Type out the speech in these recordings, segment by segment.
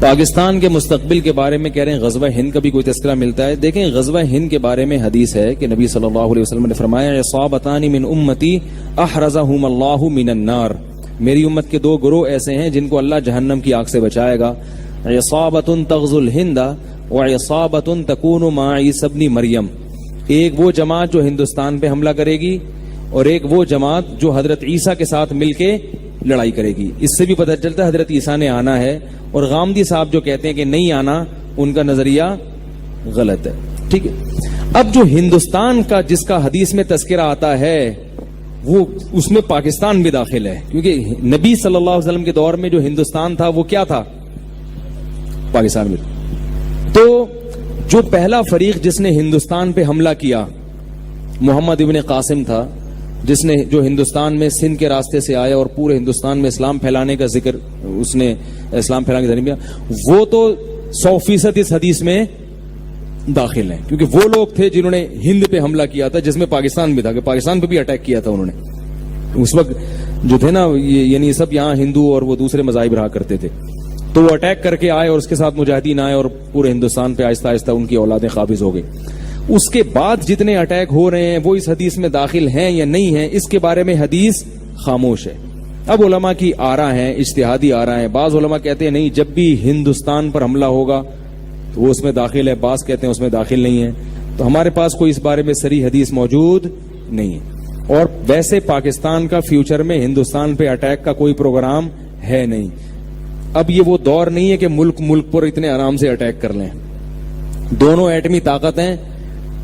پاکستان کے مستقبل کے بارے میں کہہ رہے ہیں غزوہ ہند کا بھی کوئی تذکرہ ملتا ہے. دیکھیں غزوہ ہند کے بارے میں حدیث ہے کہ نبی صلی اللہ علیہ وسلم نے فرمایا عصابتان من امتی احرزہم اللہ من النار, میری امت کے دو گروہ ایسے ہیں جن کو اللہ جہنم کی آگ سے بچائے گا. عصابۃ تغزو الہند وعصابۃ تکون مع عیسی ابن مریم, ایک وہ جماعت جو ہندوستان پہ حملہ کرے گی اور ایک وہ جماعت جو حضرت عیسیٰ کے ساتھ مل کے لڑائی کرے گی. اس سے بھی پتہ چلتا ہے حضرت عیسیٰ نے آنا ہے, اور غامدی صاحب جو کہتے ہیں کہ نہیں آنا, ان کا نظریہ غلط ہے. ٹھیک ہے. اب جو ہندوستان کا جس کا حدیث میں تذکرہ آتا ہے وہ اس میں پاکستان بھی داخل ہے, کیونکہ نبی صلی اللہ علیہ وسلم کے دور میں جو ہندوستان تھا وہ کیا تھا؟ پاکستان میں. تو جو پہلا فریق جس نے ہندوستان پہ حملہ کیا محمد ابن قاسم تھا, جس نے جو ہندوستان میں سندھ کے راستے سے آیا اور پورے ہندوستان میں اسلام پھیلانے کا ذکر, اس نے اسلام پھیلانے کا ذریعہ, وہ تو 100% اس حدیث میں داخل ہیں, کیونکہ وہ لوگ تھے جنہوں نے ہند پہ حملہ کیا تھا, جس میں پاکستان بھی تھا, کہ پاکستان پہ بھی اٹیک کیا تھا انہوں نے. اس وقت جو تھے نا, یعنی سب یہاں ہندو اور وہ دوسرے مذاہب رہا کرتے تھے, تو وہ اٹیک کر کے آئے اور اس کے ساتھ مجاہدین آئے اور پورے ہندوستان پہ آہستہ آہستہ ان کی اولادیں قابض ہو گئی. اس کے بعد جتنے اٹیک ہو رہے ہیں وہ اس حدیث میں داخل ہیں یا نہیں ہیں, اس کے بارے میں حدیث خاموش ہے. اب علماء کی آراء ہیں, اجتہادی آراء ہیں. بعض علماء کہتے ہیں نہیں, جب بھی ہندوستان پر حملہ ہوگا تو وہ اس میں داخل ہے, بعض کہتے ہیں اس میں داخل نہیں ہے. تو ہمارے پاس کوئی اس بارے میں صریح حدیث موجود نہیں ہے. اور ویسے پاکستان کا فیوچر میں ہندوستان پہ اٹیک کا کوئی پروگرام ہے نہیں. اب یہ وہ دور نہیں ہے کہ ملک پر اتنے آرام سے اٹیک کر لیں. دونوں ایٹمی طاقت ہیں,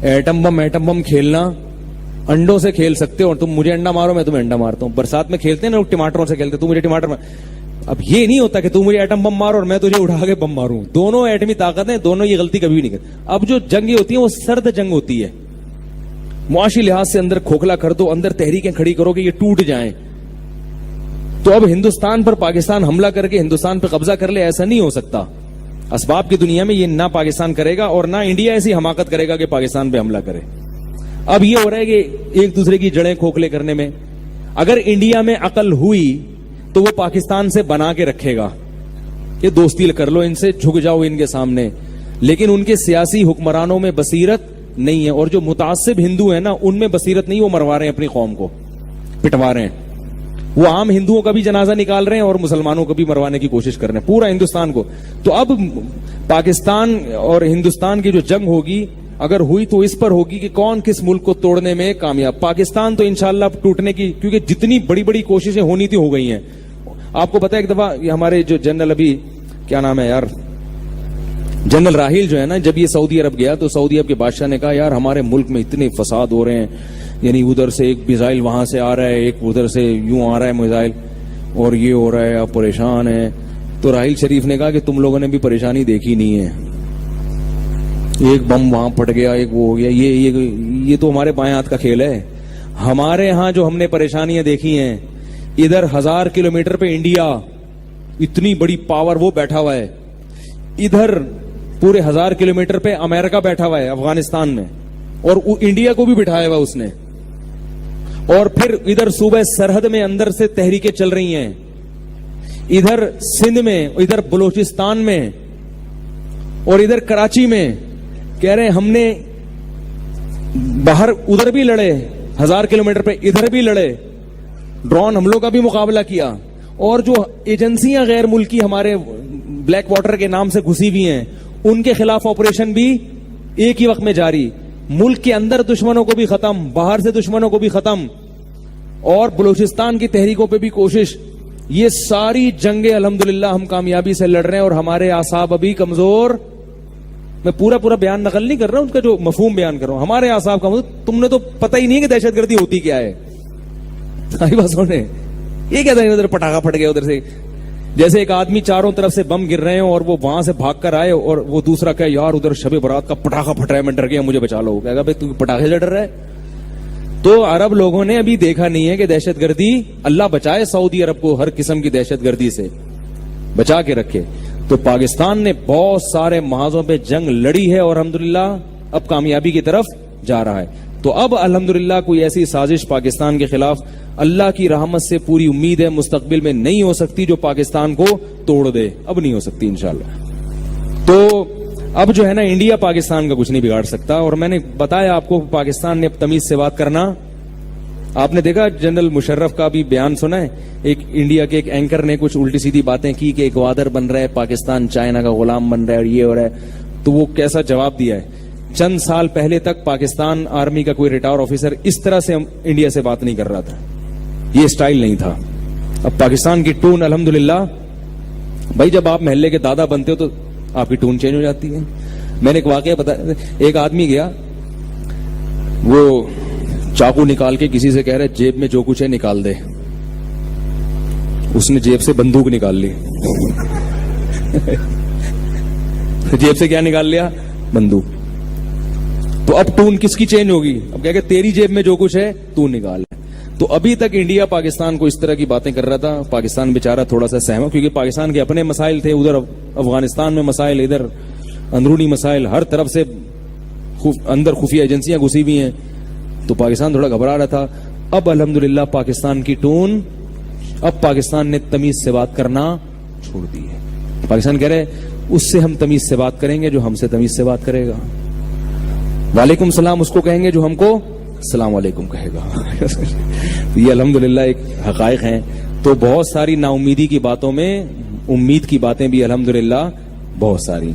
ایٹم بم کھیلنا, انڈوں سے کھیل سکتے ہو, اور تم مجھے انڈا مارو میں تمہیں انڈا مارتا ہوں. برسات میں کھیلتے ہیں نا لوگ, ٹماٹروں سے کھیلتے, تم مجھے ٹماٹر مار. اب یہ نہیں ہوتا کہ تم مجھے ایٹم بم مارو اور میں تجھے اٹھا کے بم ماروں. دونوں ایٹمی طاقت ہیں, دونوں یہ غلطی کبھی نہیں کرتے. اب جو جنگیں ہوتی ہیں وہ سرد جنگ ہوتی ہے, معاشی لحاظ سے اندر کھوکھلا کر دو, اندر تحریکیں کھڑی کرو کہ یہ ٹوٹ جائیں. تو اب ہندوستان پر پاکستان حملہ کر کے ہندوستان پہ قبضہ کر لے, ایسا نہیں ہو سکتا. اسباب کی دنیا میں یہ نہ پاکستان کرے گا اور نہ انڈیا ایسی حماقت کرے گا کہ پاکستان پہ حملہ کرے. اب یہ ہو رہا ہے کہ ایک دوسرے کی جڑیں کھوکھلے کرنے میں. اگر انڈیا میں عقل ہوئی تو وہ پاکستان سے بنا کے رکھے گا کہ دوستی کر لو ان سے, جھک جاؤ ان کے سامنے. لیکن ان کے سیاسی حکمرانوں میں بصیرت نہیں ہے, اور جو متعصب ہندو ہیں نا ان میں بصیرت نہیں, وہ مروا رہے ہیں اپنی قوم کو, پٹوا رہے ہیں. وہ عام ہندوؤں کا بھی جنازہ نکال رہے ہیں اور مسلمانوں کو بھی مروانے کی کوشش کر رہے ہیں, پورا ہندوستان کو. تو اب پاکستان اور ہندوستان کی جو جنگ ہوگی اگر ہوئی تو اس پر ہوگی کہ کون کس ملک کو توڑنے میں کامیاب. پاکستان تو انشاءاللہ ٹوٹنے کی, کیونکہ جتنی بڑی بڑی کوششیں ہونی تھی ہو گئی ہیں. آپ کو پتا ہے ایک دفعہ ہمارے جو جنرل, ابھی کیا نام ہے یار, جنرل راحیل جو ہے نا, جب یہ سعودی عرب گیا تو سعودی عرب کے بادشاہ نے کہا یار ہمارے ملک میں اتنے فساد ہو رہے ہیں, یعنی ادھر سے ایک میزائل وہاں سے آ رہا ہے, ایک ادھر سے یوں آ رہا ہے میزائل, اور یہ ہو رہا ہے, آپ پریشان ہیں. تو راحیل شریف نے کہا کہ تم لوگوں نے بھی پریشانی دیکھی نہیں ہے, ایک بم وہاں پھٹ گیا, ایک وہ ہو گیا, یہ تو ہمارے بائیں ہاتھ کا کھیل ہے. ہمارے ہاں جو ہم نے پریشانیاں دیکھی ہیں, ادھر 1000 کلومیٹر پہ انڈیا اتنی بڑی پاور وہ بیٹھا ہوا ہے, ادھر پورے 1000 کلومیٹر پہ امریکہ بیٹھا ہوا ہے افغانستان میں, اور انڈیا کو بھی بٹھایا ہوا اس نے. اور پھر ادھر صوبہ سرحد میں اندر سے تحریکیں چل رہی ہیں, ادھر سندھ میں, ادھر بلوچستان میں, اور ادھر کراچی میں. کہہ رہے ہیں ہم نے باہر ادھر بھی لڑے 1000 کلومیٹر پہ, ادھر بھی لڑے, ڈرون حملوں کا بھی مقابلہ کیا. اور جو ایجنسیاں غیر ملکی ہمارے بلیک واٹر کے نام سے گھسی ہوئی ہیں, ان کے خلاف آپریشن بھی ایک ہی وقت میں جاری. ملک کے اندر دشمنوں کو بھی ختم, باہر سے دشمنوں کو بھی ختم, اور بلوچستان کی تحریکوں پہ بھی کوشش. یہ ساری جنگیں الحمدللہ ہم کامیابی سے لڑ رہے ہیں, اور ہمارے اعصاب ابھی کمزور. میں پورا بیان نقل نہیں کر رہا ہوں, ان کا جو مفہوم بیان کر رہا ہوں. ہمارے اعصاب کا تم نے تو پتہ ہی نہیں کہ دہشت گردی ہوتی کیا ہے. یہ کہتا ہے ادھر پٹاخہ پھٹ گیا, ادھر سے جیسے ایک آدمی چاروں طرف سے بم گر رہے ہیں اور وہ وہاں سے بھاگ کر آئے, اور وہ دوسرا کہ یار ادھر شب برات کا پٹاخہ پھٹ رہا ہے, میں ڈر گیا, مجھے بچا لو. کہے گا بھائی تو پٹاخے سے ڈر رہا ہے. تو عرب لوگوں نے ابھی دیکھا نہیں ہے کہ دہشت گردی, اللہ بچائے سعودی عرب کو ہر قسم کی دہشت گردی سے بچا کے رکھے. تو پاکستان نے بہت سارے محاذوں پہ جنگ لڑی ہے, اور الحمدللہ اب کامیابی کی طرف جا رہا ہے. تو اب الحمدللہ کوئی ایسی سازش پاکستان کے خلاف اللہ کی رحمت سے پوری امید ہے مستقبل میں نہیں ہو سکتی جو پاکستان کو توڑ دے. اب نہیں ہو سکتی انشاءاللہ. تو اب جو ہے نا انڈیا پاکستان کا کچھ نہیں بگاڑ سکتا. اور میں نے بتایا آپ کو پاکستان نے اب تمیز سے بات کرنا. آپ نے دیکھا جنرل مشرف کا بھی بیان سنا ہے, ایک انڈیا کے ایک اینکر نے کچھ الٹی سیدھی باتیں کی کہ ایک وادر بن رہا ہے, پاکستان چائنا کا غلام بن رہا ہے اور یہ ہو رہا ہے. تو وہ کیسا جواب دیا ہے, چند سال پہلے تک پاکستان آرمی کا کوئی ریٹائر آفیسر اس طرح سے انڈیا سے بات نہیں کر رہا تھا, یہ سٹائل نہیں تھا. اب پاکستان کی ٹون الحمدللہ, بھائی جب آپ محلے کے دادا بنتے ہو تو آپ کی ٹون چینج ہو جاتی ہے. میں نے ایک واقعہ بتا, ایک آدمی گیا, وہ چاقو نکال کے کسی سے کہہ رہے جیب میں جو کچھ ہے نکال دے. اس نے جیب سے بندوق نکال لی. جیب سے کیا نکال لیا؟ بندوق. تو اب ٹون کس کی چینج ہوگی؟ اب کہہ کہ تیری جیب میں جو کچھ ہے تو نکال. تو ابھی تک انڈیا پاکستان کو اس طرح کی باتیں کر رہا تھا, پاکستان بیچارہ تھوڑا سا سہما, کیونکہ پاکستان کے اپنے مسائل تھے, ادھر افغانستان میں مسائل, ادھر اندرونی مسائل, ہر طرف سے اندر خفیہ ایجنسیاں گھسی ہوئی ہیں, تو پاکستان تھوڑا گھبرا رہا تھا. اب الحمدللہ پاکستان کی ٹون, اب پاکستان نے تمیز سے بات کرنا چھوڑ دی ہے. پاکستان کہہ رہے اس سے ہم تمیز سے بات کریں گے جو ہم سے تمیز سے بات کرے گا, وعلیکم السلام اس کو کہیں گے جو ہم کو السلام علیکم کہے گا. یہ الحمدللہ ایک حقائق ہیں. تو بہت ساری نا امیدی کی باتوں میں امید کی باتیں بھی الحمدللہ بہت ساری.